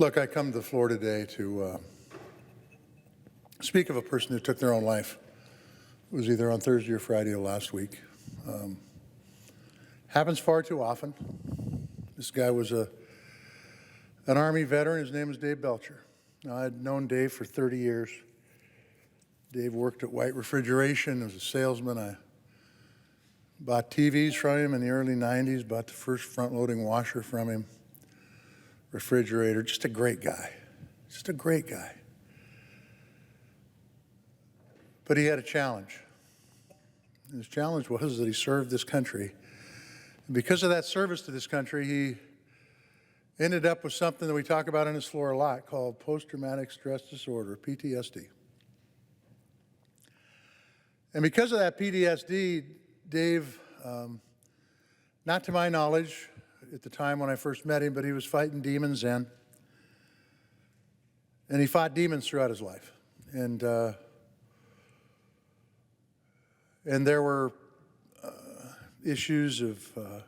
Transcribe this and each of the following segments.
Look, I come to the floor today to speak of a person who took their own life. It was either on Thursday or Friday of last week. Happens far too often. This guy was an Army veteran. His name was Dave Belcher. Now, I'd known Dave for 30 years. Dave worked at White Refrigeration as a salesman. I bought TVs from him in the early 90s, bought the first front-loading washer from him, refrigerator. Just a great guy. Just a great guy. But he had a challenge. And his challenge was that he served this country. And because of that service to this country, he ended up with something that we talk about on this floor a lot called post-traumatic stress disorder, PTSD. And because of that PTSD, Dave, not to my knowledge at the time when I first met him, but he was fighting demons then. And he fought demons throughout his life. And there were issues of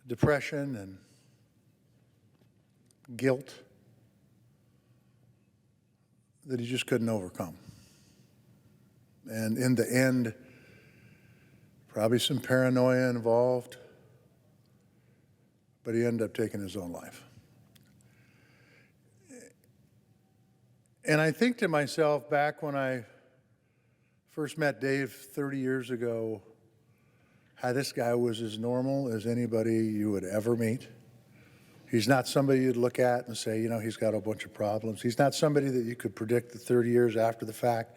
depression and guilt that he just couldn't overcome. And in the end, probably some paranoia involved, but he ended up taking his own life. And I think to myself, back when I first met Dave 30 years ago, how this guy was as normal as anybody you would ever meet. He's not somebody you'd look at and say, you know, he's got a bunch of problems. He's not somebody that you could predict that 30 years after the fact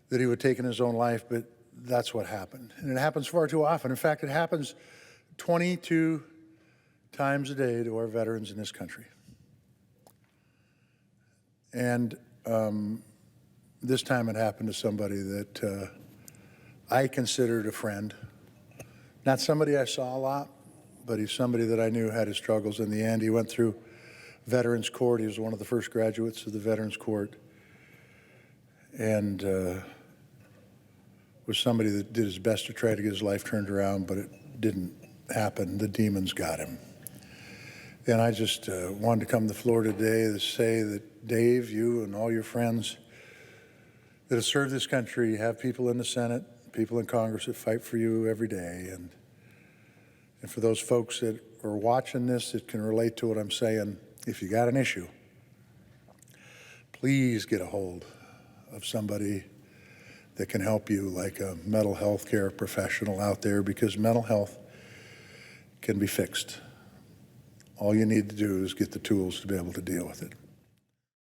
that he would take in his own life, but that's what happened. And it happens far too often. In fact, it happens 22 times a day to our veterans in this country. And this time it happened to somebody that I considered a friend. Not somebody I saw a lot, but he's somebody that I knew had his struggles. In the end, he went through Veterans Court. He was one of the first graduates of the Veterans Court. And was somebody that did his best to try to get his life turned around, but it didn't happen. The demons got him. And I just wanted to come to the floor today to say that Dave, you and all your friends that have served this country, have people in the Senate, people in Congress that fight for you every day. And for those folks that are watching this that can relate to what I'm saying, if you got an issue, please get a hold of somebody that can help you, like a mental health care professional out there, because mental health can be fixed. All you need to do is get the tools to be able to deal with it.